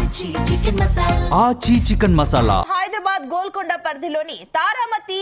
ఆచి చికెన్ మసాలా. హైదరాబాద్ గోల్కొండ పరిధిలోని తారామతి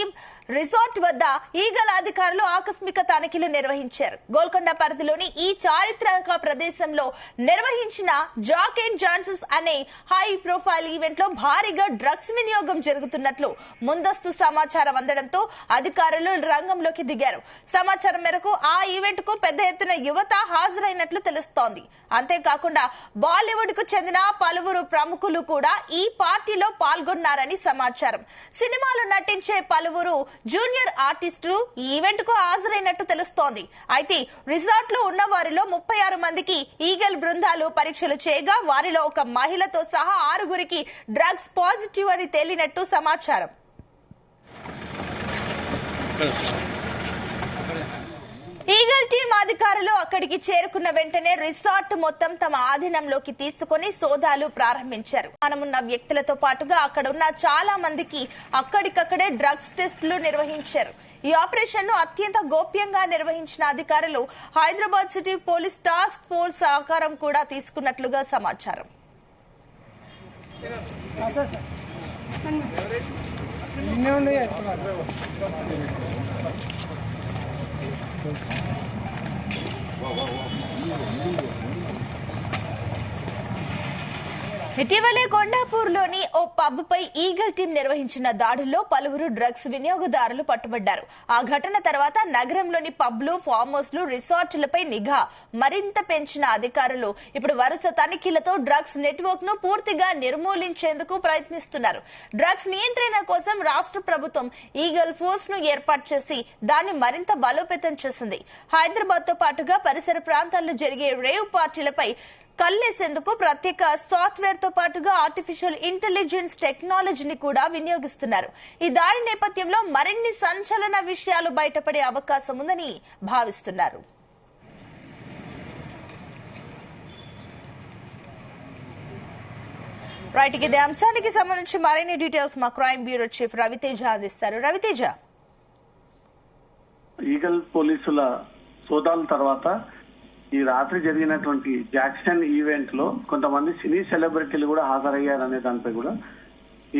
రిసార్ట్ వద్ద ఈగల్ అధికారులు ఆకస్మిక తనిఖీలు నిర్వహించారు. గోల్కొండ పరిధిలోని ఈ చారిత్రక ప్రదేశంలో నిర్వహించిన జాక్ అండ్ జాన్సన్స్ అనే హై ప్రొఫైల్ ఈవెంట్ లో భారీగా డ్రగ్స్ వినియోగం జరుగుతున్నట్లు ముందస్తు సమాచారం అందడంతో అధికారులు రంగంలోకి దిగారు. సమాచారం మేరకు ఆ ఈవెంట్ కు పెద్ద ఎత్తున యువత హాజరైనట్లు తెలుస్తోంది. అంతేకాకుండా బాలీవుడ్ కు చెందిన పలువురు ప్రముఖులు కూడా ఈ పార్టీలో పాల్గొన్నారని సమాచారం. సినిమాలు నటించే పలువురు జూనియర్ ఆర్టిస్టులు ఈ ఈవెంట్ కు హాజరైనట్టు తెలుస్తోంది. అయితే రిసార్ట్ లో ఉన్న వారిలో 36 మందికి ఈగల్ బృందాలు పరీక్షలు చేయగా వారిలో ఒక మహిళతో సహా 6గురికి డ్రగ్స్ పాజిటివ్ అని తేలినట్టు సమాచారం. ఈగల్ టీం అధికారులు అక్కడికి చేరుకున్న వెంటనే రిసార్ట్ మొత్తం తమ ఆధీనంలోకి తీసుకుని సోదాలు ప్రారంభించారు. అనుమానమున్న వ్యక్తులతో పాటుగా అక్కడ ఉన్న చాలా మందికి అక్కడికక్కడే డ్రగ్స్ టెస్టులు నిర్వహించారు. ఈ ఆపరేషన్ ను అత్యంత గోప్యంగా నిర్వహించిన అధికారులు Hyderabad city police task force సహకారం కూడా తీసుకున్నట్లుగా సమాచారం. ఇటీవలే కొండాపూర్లోని ఓ పబ్ పై ఈగల్ టీం నిర్వహించిన దాడుల్లో పలువురు డ్రగ్స్ వినియోగదారులు పట్టుబడ్డారు. ఆ ఘటన తర్వాత నగరంలోని పబ్లు, ఫామ్ హౌస్లు, రిసార్టులపై నిఘా మరింత పెంచిన అధికారులు ఇప్పుడు వరుస తనిఖీలతో డ్రగ్స్ నెట్వర్క్ ను పూర్తిగా నిర్మూలించేందుకు ప్రయత్నిస్తున్నారు. డ్రగ్స్ నియంత్రణ కోసం రాష్ట్ర ప్రభుత్వం ఈగల్ ఫోర్స్ ను ఏర్పాటు చేసి దాన్ని మరింత బలోపేతం చేసింది. హైదరాబాద్ తో పాటుగా పరిసర ప్రాంతాల్లో జరిగే రేవ్ పార్టీలపై కల్లేసేందుకు ప్రత్యేక సాఫ్ట్వేర్ తో పాటుగా ఆర్టిఫిషియల్ ఇంటెలిజెన్స్ టెక్నాలజీని కూడా వినియోగిస్తున్నారు. ఈ దాడి నేపథ్యంలో మరిన్ని సంచలన విషయాలు బయటపడే అవకాశం ఉందని భావిస్తున్నారు. రైట్, ఇదే అంశానికి సంబంధించి మరిన్ని డీటెయిల్స్ మా క్రైమ్ బ్యూరో చీఫ్ రవితేజ అందిస్తారు. రవితేజ, ఈగల్ పోలీసుల సోదాల తర్వాత ఈ రాత్రి జరిగినటువంటి జాక్సన్ ఈవెంట్ లో కొంతమంది సినీ సెలబ్రిటీలు కూడా హాజరయ్యారనే దానిపై కూడా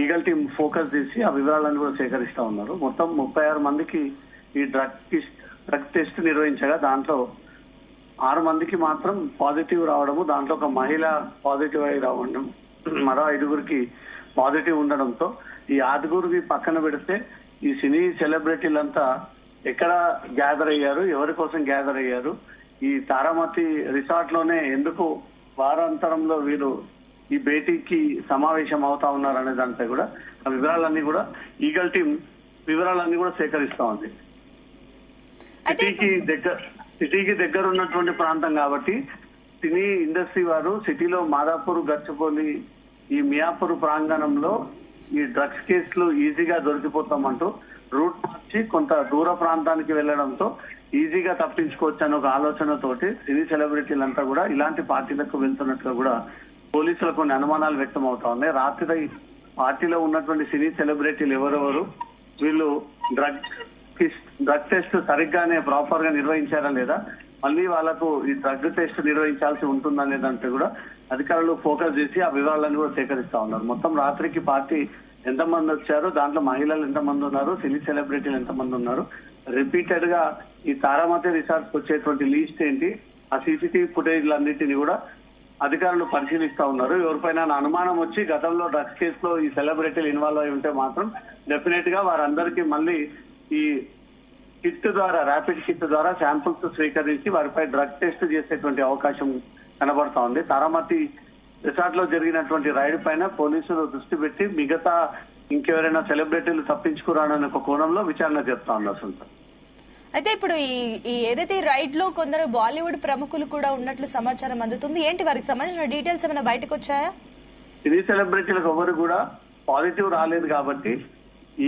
ఈగల్ టీం ఫోకస్ చేసి ఆ వివరాలను కూడా సేకరిస్తా ఉన్నారు. మొత్తం 36 మందికి ఈ డ్రగ్ టెస్ట్ నిర్వహించగా దాంట్లో 6 మందికి మాత్రం పాజిటివ్ రావడము, దాంట్లో ఒక మహిళ పాజిటివ్ అయి రావడం, మరో 5గురికి పాజిటివ్ ఉండడంతో ఈ 6గురికి పక్కన పెడితే ఈ సినీ సెలబ్రిటీలంతా ఎక్కడ గ్యాదర్ అయ్యారు, ఎవరి కోసం గ్యాదర్ అయ్యారు, ఈ తారామతి రిసార్ట్ లోనే ఎందుకు వారాంతరంలో వీరు ఈ భేటీకి సమావేశం అవుతా ఉన్నారు అనే దానిపై కూడా ఆ వివరాలన్నీ కూడా ఈగల్ టీం వివరాలన్నీ కూడా సేకరిస్తా ఉంది. సిటీకి దగ్గర ఉన్నటువంటి ప్రాంతం కాబట్టి సినీ ఇండస్ట్రీ వారు సిటీలో మాదాపూర్, గచ్చిబౌలి, ఈ మియాపూర్ ప్రాంగణంలో ఈ డ్రగ్స్ కేసులు ఈజీగా దొరికిపోతామంటూ రూట్ మార్చి కొంత దూర ప్రాంతానికి వెళ్లడంతో ఈజీగా తప్పించుకోవచ్చు అనే ఒక ఆలోచనతోటి సినీ సెలబ్రిటీలంతా కూడా ఇలాంటి పార్టీలకు వెళ్తున్నట్లు కూడా పోలీసులకు కొన్ని అనుమానాలు వ్యక్తం అవుతా ఉన్నాయి. రాత్రి పార్టీలో ఉన్నటువంటి సినీ సెలబ్రిటీలు ఎవరెవరు, వీళ్ళు డ్రగ్ టెస్ట్ సరిగ్గానే ప్రాపర్ గా నిర్వహించారా లేదా, మళ్ళీ వాళ్లకు ఈ డ్రగ్ టెస్ట్ నిర్వహించాల్సి ఉంటుందనే దాంట్లో కూడా అధికారులు ఫోకస్ చేసి ఆ వివరాలను కూడా సేకరిస్తా ఉన్నారు. మొత్తం రాత్రికి పార్టీ ఎంతమంది వచ్చారు, దాంట్లో మహిళలు ఎంతమంది ఉన్నారు, సినీ సెలబ్రిటీలు ఎంతమంది ఉన్నారు, రిపీటెడ్ గా ఈ తారామతి రిసార్ట్స్ వచ్చేటువంటి లీస్ట్ ఏంటి, ఆ సీసీటీవీ ఫుటేజ్లన్నింటినీ కూడా అధికారులు పరిశీలిస్తా ఉన్నారు. ఎవరిపైన అనుమానం వచ్చి గతంలో డ్రగ్స్ కేసులో ఈ సెలబ్రిటీలు ఇన్వాల్వ్ అయి ఉంటే మాత్రం డెఫినెట్ గా వారందరికీ మళ్ళీ ఈ కిట్ ద్వారా, ర్యాపిడ్ కిట్ ద్వారా శాంపుల్స్ స్వీకరించి వారిపై డ్రగ్ టెస్ట్ చేసేటువంటి అవకాశం కనబడతా ఉంది. తారామతి రిసార్ట్ లో జరిగినటువంటి రైడ్ పైన పోలీసులు దృష్టి పెట్టి మిగతా ఇంకెవరైనా సెలబ్రిటీలు తప్పించుకురానని ఒక కోణంలో విచారణ చేస్తా ఉన్నారు. అయితే ఇప్పుడు ఈ ఏదైతే రైడ్ లో కొందరు బాలీవుడ్ ప్రముఖులు కూడా ఉన్నట్లు సమాచారం అందుతుంది. ఏంటి వారికి సంబంధించిన డీటెయిల్స్ ఏమైనా బయటకు వచ్చాయా? సినీ సెలబ్రిటీలకు ఎవరు కూడా పాజిటివ్ రాలేదు కాబట్టి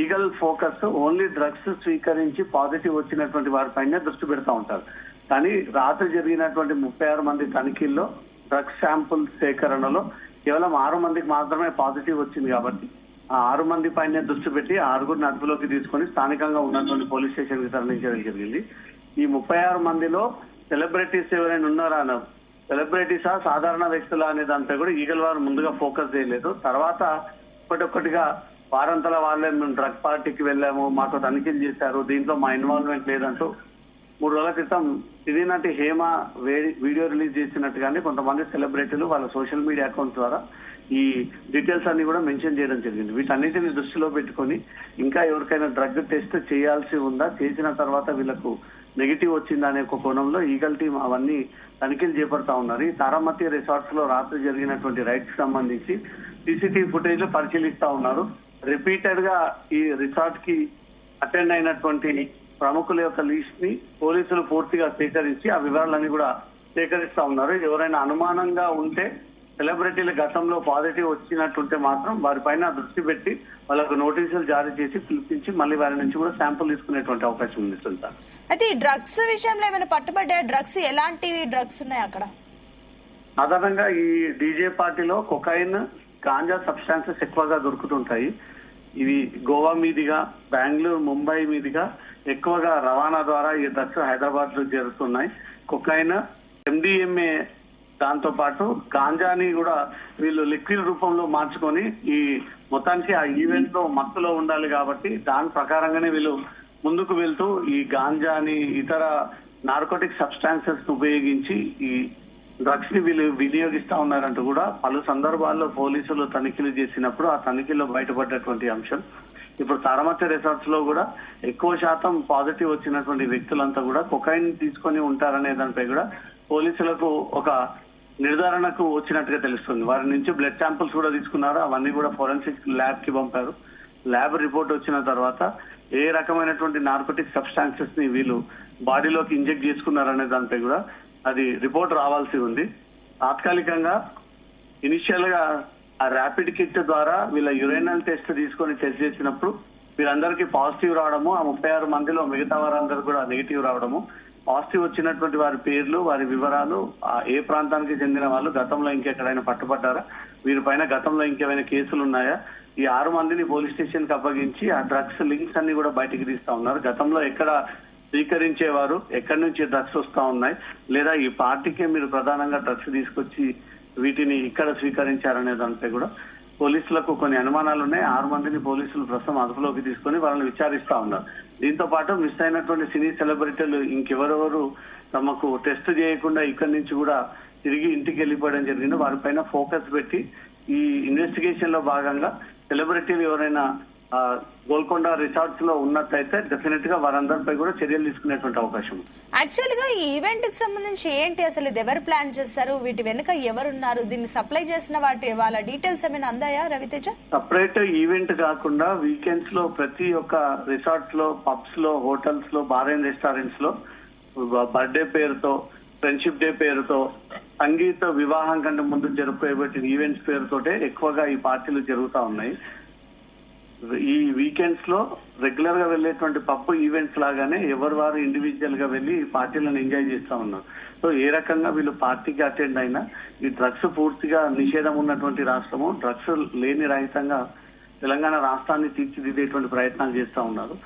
ఈగల్ ఫోకస్ ఓన్లీ డ్రగ్స్ స్వీకరించి పాజిటివ్ వచ్చినటువంటి వారిపైనే దృష్టి పెడతా ఉంటారు. కానీ రాత్రి జరిగినటువంటి 36 మంది తనిఖీల్లో డ్రగ్స్ శాంపుల్ సేకరణలో కేవలం 6 మందికి మాత్రమే పాజిటివ్ వచ్చింది కాబట్టి ఆ 6 మంది పైన దృష్టి పెట్టి 6గురిని అదుపులోకి తీసుకొని స్థానికంగా ఉన్నటువంటి పోలీస్ స్టేషన్ కి తరలించడం జరిగింది. ఈ 36 మందిలో సెలబ్రిటీస్ ఎవరైనా ఉన్నారా సెలబ్రిటీసా సాధారణ వ్యక్తుల అనే దానిపై కూడా ఈగల్ వారు ముందుగా ఫోకస్ చేయలేదు. తర్వాత ఒక్కొక్కటిగా వారంతల వాళ్ళే మేము డ్రగ్ పార్టీకి వెళ్ళాము, మాకు తనిఖీలు చేశారు, దీంట్లో మా ఇన్వాల్వ్మెంట్ లేదంటూ 3 రోజుల క్రితం సినీ నటి హేమ వీడియో రిలీజ్ చేసినట్టుగానే కొంతమంది సెలబ్రిటీలు వాళ్ళ సోషల్ మీడియా అకౌంట్ ద్వారా ఈ డీటెయిల్స్ అన్ని కూడా మెన్షన్ చేయడం జరిగింది. వీటన్నిటిని దృష్టిలో పెట్టుకొని ఇంకా ఎవరికైనా డ్రగ్ టెస్ట్ చేయాల్సి ఉందా, చేసిన తర్వాత వీళ్ళకు నెగిటివ్ వచ్చిందా అనే ఒక కోణంలో ఈగల్ టీం అవన్నీ తనిఖీలు చేపడతా ఉన్నారు. ఈ తారామతి రిసార్ట్స్ లో రాత్రి జరిగినటువంటి రైడ్స్ సంబంధించి సీసీటీవీ ఫుటేజ్ పరిశీలిస్తా ఉన్నారు. రిపీటెడ్ గా ఈ రిసార్ట్ కి అటెండ్ అయినటువంటి ప్రముఖుల యొక్క లిస్ట్ ని పోలీసులు పూర్తిగా సేకరించి ఆ వివరాలన్నీ కూడా సేకరిస్తా ఉన్నారు. ఎవరైనా అనుమానంగా ఉంటే సెలబ్రిటీలు గతంలో పాజిటివ్ వచ్చినట్టుంటే మాత్రం వారిపైన దృష్టి పెట్టి వాళ్ళకు నోటీసులు జారీ చేసి పిలిపించి మళ్ళీ వారి నుంచి కూడా శాంపుల్ తీసుకునేటువంటి అవకాశం ఉంది. సుల్తాన్, అయితే ఈ డ్రగ్స్ విషయంలో ఏమైనా పట్టుబడ్డా? డ్రగ్స్ ఎలాంటివి డ్రగ్స్ ఉన్నాయి అక్కడ? సాధారణంగా ఈ డీజే పార్టీలో కొకైన్, గాంజా సబ్స్టాన్సెస్ ఎక్కువగా దొరుకుతుంటాయి. ఇవి గోవా మీదుగా, బెంగళూరు, ముంబై మీదుగా ఎక్కువగా రవాణా ద్వారా ఈ డ్రగ్స్ హైదరాబాద్ లో జరుగుతున్నాయి. కొకైన్, MDMA, దాంతో పాటు గాంజాని కూడా వీళ్ళు లిక్విడ్ రూపంలో మార్చుకొని ఈ మొత్తానికి ఆ ఈవెంట్ లో మత్తులో ఉండాలి కాబట్టి దాని ప్రకారంగానే వీళ్ళు ముందుకు వెళ్తూ ఈ గాంజాని ఇతర నార్కోటిక్ సబ్స్టాన్సెస్ ఉపయోగించి ఈ డ్రగ్స్ ని వీళ్ళు వినియోగిస్తా ఉన్నారంటూ కూడా పలు సందర్భాల్లో పోలీసులు తనిఖీలు చేసినప్పుడు ఆ తనిఖీల్లో బయటపడ్డటువంటి అంశం. ఇప్పుడు తారామతి రిసార్ట్స్ లో కూడా ఎక్కువ శాతం పాజిటివ్ వచ్చినటువంటి వ్యక్తులంతా కూడా కొకైన్ తీసుకొని ఉంటారనే దానిపై కూడా పోలీసులకు ఒక నిర్ధారణకు వచ్చినట్టుగా తెలుస్తుంది. వారి నుంచి బ్లడ్ శాంపుల్స్ కూడా తీసుకున్నారు. అవన్నీ కూడా ఫోరెన్సిక్ ల్యాబ్ కి పంపారు. ల్యాబ్ రిపోర్ట్ వచ్చిన తర్వాత ఏ రకమైనటువంటి నార్కోటిక్ సబ్స్టాన్సెస్ ని వీళ్ళు బాడీలోకి ఇంజెక్ట్ చేసుకున్నారనే దానిపై కూడా అది రిపోర్ట్ రావాల్సి ఉంది. తాత్కాలికంగా ఇనిషియల్ గా ఆ ర్యాపిడ్ కిట్ ద్వారా వీళ్ళ యురేనల్ టెస్ట్ తీసుకొని టెస్ట్ చేసినప్పుడు వీరందరికీ పాజిటివ్ రావడము, ఆ 36 మందిలో మిగతా వారందరూ కూడా నెగిటివ్ రావడము, పాజిటివ్ వచ్చినటువంటి వారి పేర్లు, వారి వివరాలు, ఏ ప్రాంతానికి చెందిన వాళ్ళు, గతంలో ఇంకెక్కడైనా పట్టుబడ్డారా, వీరిపైన గతంలో ఇంకేమైనా కేసులు ఉన్నాయా, ఈ 6 మందిని పోలీస్ స్టేషన్ కి అప్పగించి ఆ డ్రగ్స్ లింక్స్ అన్ని కూడా బయటికి తీస్తా ఉన్నారు. గతంలో ఎక్కడ స్వీకరించేవారు, ఎక్కడి నుంచి డ్రగ్స్ వస్తా ఉన్నాయి, లేదా ఈ పార్టీకే మీరు ప్రధానంగా డ్రగ్స్ తీసుకొచ్చి వీటిని ఇక్కడ స్వీకరించారనే దానిపై కూడా పోలీసులకు కొన్ని అనుమానాలు ఉన్నాయి. 6 మందిని పోలీసులు ప్రస్తుతం అదుపులోకి తీసుకొని వాళ్ళని విచారిస్తా ఉన్నారు. దీంతో పాటు మిస్ అయినటువంటి సినీ సెలబ్రిటీలు ఇంకెవరెవరు తమకు టెస్ట్ చేయకుండా ఇక్కడి నుంచి కూడా తిరిగి ఇంటికి వెళ్ళిపోవడం జరిగింది. వారిపైన ఫోకస్ పెట్టి ఈ ఇన్వెస్టిగేషన్ లో భాగంగా సెలబ్రిటీలు ఎవరైనా గోల్కొండ రిసార్ట్స్ లో ఉన్నట్టయితే డెఫినెట్ గా వారందరిపై కూడా చర్యలు తీసుకునేటువంటి అవకాశం. యాక్చువల్ గా ఈ ఈవెంట్ కి సంబంధించి ఏంటి, అసలు ఇది ఎవరు ప్లాన్ చేస్తారు, వీటి వెనుక ఎవరున్నారు, దీన్ని సప్లై చేసిన వాళ్ళ డీటెయిల్స్ ఏమైనా అందాయా రవితేజ? సపరేట్ ఈవెంట్ కాకుండా వీకెండ్స్ లో ప్రతి ఒక్క రిసార్ట్స్ లో, పబ్స్ లో, హోటల్స్ లో, బార్ అండ్ రెస్టారెంట్స్ లో బర్త్డే పేరుతో, ఫ్రెండ్షిప్ డే పేరుతో, సంగీత వివాహం కంటే ముందు జరుపుకోబెట్టిన ఈవెంట్స్ పేరుతోటే ఎక్కువగా ఈ పార్టీలు జరుగుతా ఉన్నాయి. ఈ వీకెండ్స్ లో రెగ్యులర్ గా వెళ్లేటువంటి పబ్ ఈవెంట్స్ లాగానే ఎవరు వారు ఇండివిజువల్ గా వెళ్లి ఈ పార్టీలను ఎంజాయ్ చేస్తా ఉన్నారు. సో ఏ రకంగా వీళ్ళు పార్టీకి అటెండ్ అయినా ఈ డ్రగ్స్ పూర్తిగా నిషేధం ఉన్నటువంటి రాష్ట్రము, డ్రగ్స్ లేని రహితంగా తెలంగాణ రాష్ట్రాన్ని తీర్చిదిద్దేటువంటి ప్రయత్నాలు చేస్తా ఉన్నారు.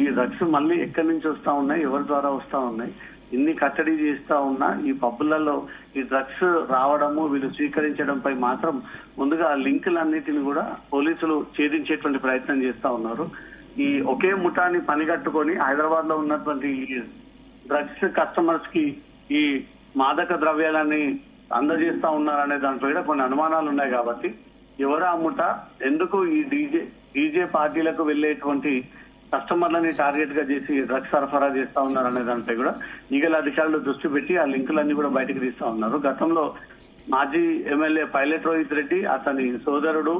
ఈ డ్రగ్స్ మళ్ళీ ఎక్కడి నుంచి వస్తా ఉన్నాయి, ఎవరి ద్వారా వస్తా ఉన్నాయి, ఇన్ని కట్టడి చేస్తా ఉన్నా ఈ పబ్బులలో ఈ డ్రగ్స్ రావడము, వీళ్ళు స్వీకరించడంపై మాత్రం ముందుగా లింకులన్నిటిని కూడా పోలీసులు ఛేదించేటువంటి ప్రయత్నం చేస్తా ఉన్నారు. ఈ ఒకే ముఠాన్ని పనిగట్టుకొని హైదరాబాద్ లో ఉన్నటువంటి డ్రగ్స్ కస్టమర్స్ కి ఈ మాదక ద్రవ్యాలని అందజేస్తా ఉన్నారనే దానిపై కూడా కొన్ని అనుమానాలు ఉన్నాయి. కాబట్టి ఎవరు ఆ ముఠ, ఎందుకు ఈ డీజే పార్టీలకు వెళ్లేటువంటి కస్టమర్లని టార్గెట్ గా చేసి డ్రగ్స్ సరఫరా చేస్తా ఉన్నారనే దానిపై కూడా ఈగల అధికారులు దృష్టి పెట్టి ఆ లింకులన్నీ కూడా బయటకు తీస్తా ఉన్నారు. గతంలో మాజీ ఎమ్మెల్యే పైలట్ రోహిత్ రెడ్డి, అతని సోదరుడు,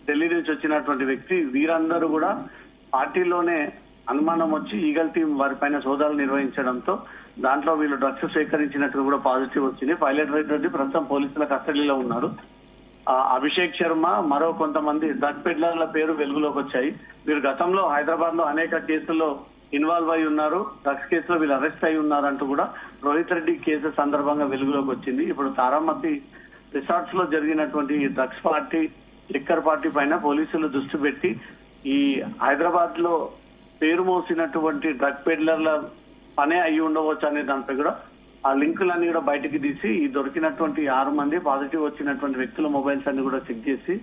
ఢిల్లీ నుంచి వచ్చినటువంటి వ్యక్తి, వీరందరూ కూడా పార్టీలోనే అనుమానం వచ్చి ఈగల్ టీం వారిపైన సోదాలు నిర్వహించడంతో దాంట్లో వీళ్ళు డ్రగ్స్ సేకరించినట్టు కూడా పాజిటివ్ వచ్చింది. పైలట్ రోహిత్ రెడ్డి ప్రస్తుతం పోలీసుల కస్టడీలో ఉన్నారు. అభిషేక్ శర్మ, మరో కొంతమంది డ్రగ్ పెడ్లర్ల పేరు వెలుగులోకి వచ్చాయి. వీరు గతంలో హైదరాబాద్ లో అనేక కేసుల్లో ఇన్వాల్వ్ అయి ఉన్నారు, డ్రగ్స్ కేసులో వీళ్ళు అరెస్ట్ అయి ఉన్నారంటూ కూడా రోహిత్ రెడ్డి కేసు సందర్భంగా వెలుగులోకి వచ్చింది. ఇప్పుడు తారామతి రిసార్ట్స్ లో జరిగినటువంటి డ్రగ్స్ పార్టీ, లిక్కర్ పార్టీ పైన పోలీసులు దృష్టి పెట్టి ఈ హైదరాబాద్ లో పేరు మోసినటువంటి డ్రగ్ పెడ్లర్ల పనే అయి ఉండవచ్చు అనే దానిపై కూడా ఆ లింకులన్నీ కూడా బయటకు తీసి ఈ దొరికినటువంటి 6 మంది పాజిటివ్ వచ్చినటువంటి వ్యక్తుల మొబైల్స్ అన్ని కూడా చెక్ చేసి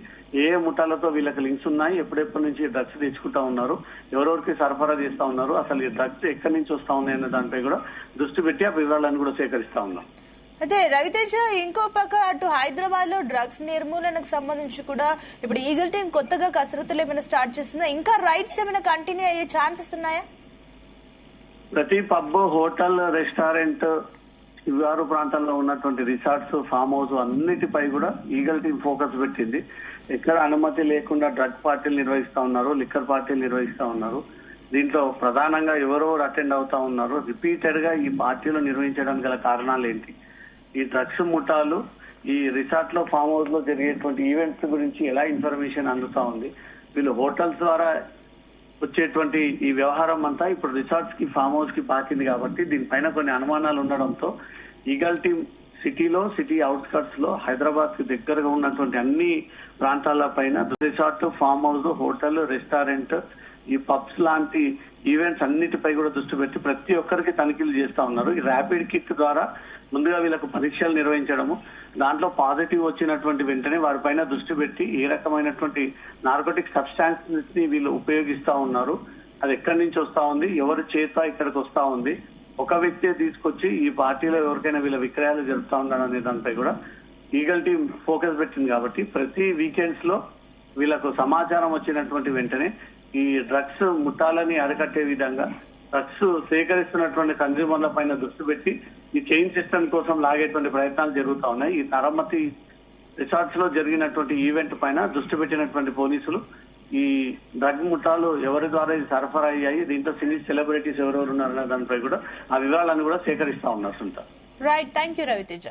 ఏ ముఠాలతో వీళ్ళకి లింక్స్ ఉన్నాయి, ఎప్పుడెప్పటి నుంచి డ్రగ్స్ తెచ్చుకుంటా ఉన్నారు, ఎవరెవరికి సరఫరా చేస్తా ఉన్నారు, అసలు ఈ డ్రగ్స్ ఎక్కడి నుంచి వస్తా ఉన్నాయి అనే దానిపై కూడా దృష్టి పెట్టి ఆ వివరాలను కూడా సేకరిస్తా ఉన్నాం. అదే రవితేజ, ఇంకో పక్క అటు హైదరాబాద్ లో డ్రగ్స్ నిర్మూలనకు సంబంధించి కూడా ఇప్పుడు ఈగల్ టీం కొత్తగా కసరత్తులు ఏమైనా స్టార్ట్ చేస్తుందా? ఇంకా రైడ్స్ ఏమైనా కంటిన్యూ అయ్యే ఛాన్సెస్ ఉన్నాయా? ప్రతి పబ్, హోటల్, రెస్టారెంట్, శివారు ప్రాంతంలో ఉన్నటువంటి రిసార్ట్స్, ఫామ్ హౌస్ అన్నిటిపై కూడా ఈగల్ టీం ఫోకస్ పెట్టింది. ఎక్కడ అనుమతి లేకుండా డ్రగ్ పార్టీలు నిర్వహిస్తా ఉన్నారు, లిక్కర్ పార్టీలు నిర్వహిస్తా ఉన్నారు. దీంట్లో ప్రధానంగా ఎవరెవరు అటెండ్ అవుతా ఉన్నారు, రిపీటెడ్ గా ఈ పార్టీలు నిర్వహించడానికి గల కారణాలు ఏంటి, ఈ డ్రగ్స్ ముఠాలు ఈ రిసార్ట్ లో, ఫామ్ హౌస్ లో జరిగేటువంటి ఈవెంట్స్ గురించి ఎలా ఇన్ఫర్మేషన్ అందుతా ఉంది, వీళ్ళు హోటల్స్ ద్వారా వచ్చేటువంటి ఈ వ్యవహారం అంతా ఇప్పుడు రిసార్ట్స్ కి, ఫామ్ హౌస్ కి పాకింది. కాబట్టి దీనిపైన కొన్ని అనుమానాలు ఉండడంతో ఈగల్ టీం సిటీలో, సిటీ అవుట్స్కట్స్ లో, హైదరాబాద్ కి దగ్గరగా ఉన్నటువంటి అన్ని ప్రాంతాల పైన resort, farm house, hotel, restaurant, ఈ పబ్స్ లాంటి ఈవెంట్స్ అన్నిటిపై కూడా దృష్టి పెట్టి ప్రతి ఒక్కరికి తనిఖీలు చేస్తా ఉన్నారు. ఈ ర్యాపిడ్ కిట్ ద్వారా ముందుగా వీళ్ళకు పరీక్షలు నిర్వహించడము, దాంట్లో పాజిటివ్ వచ్చినటువంటి వెంటనే వారిపైన దృష్టి పెట్టి ఏ రకమైనటువంటి నార్కోటిక్ సబ్స్టాన్సెస్ ని వీళ్ళు ఉపయోగిస్తా ఉన్నారు, అది ఎక్కడి నుంచి వస్తా ఉంది, ఎవరి చేత ఇక్కడికి వస్తా ఉంది, ఒక వ్యక్తే తీసుకొచ్చి ఈ పార్టీలో ఎవరికైనా వీళ్ళ విక్రయాలు జరుపుతా ఉన్నారు అనే దానిపై కూడా ఈగల్ టీం ఫోకస్ పెట్టింది. కాబట్టి ప్రతి వీకెండ్స్ లో వీళ్ళకు సమాచారం వచ్చినటువంటి వెంటనే ఈ డ్రగ్స్ ముఠాలని అరికట్టే విధంగా డ్రగ్స్ సేకరిస్తున్నటువంటి కన్జ్యూమర్ల పైన దృష్టి పెట్టి ఈ చైన్ సిస్టమ్ కోసం లాగేటువంటి ప్రయత్నాలు జరుగుతా ఉన్నాయి. ఈ తరమతి రిసార్ట్స్ లో జరిగినటువంటి ఈవెంట్ పైన దృష్టి పెట్టినటువంటి పోలీసులు ఈ డ్రగ్ ముఠాలు ఎవరి ద్వారా ఇది సరఫరా అయ్యాయి, దీంట్లో సినీ సెలబ్రిటీస్ ఎవరెవరు ఉన్నారనే దానిపై కూడా ఆ వివరాలను కూడా సేకరిస్తా ఉన్నారు. Right, thank you Raviteja.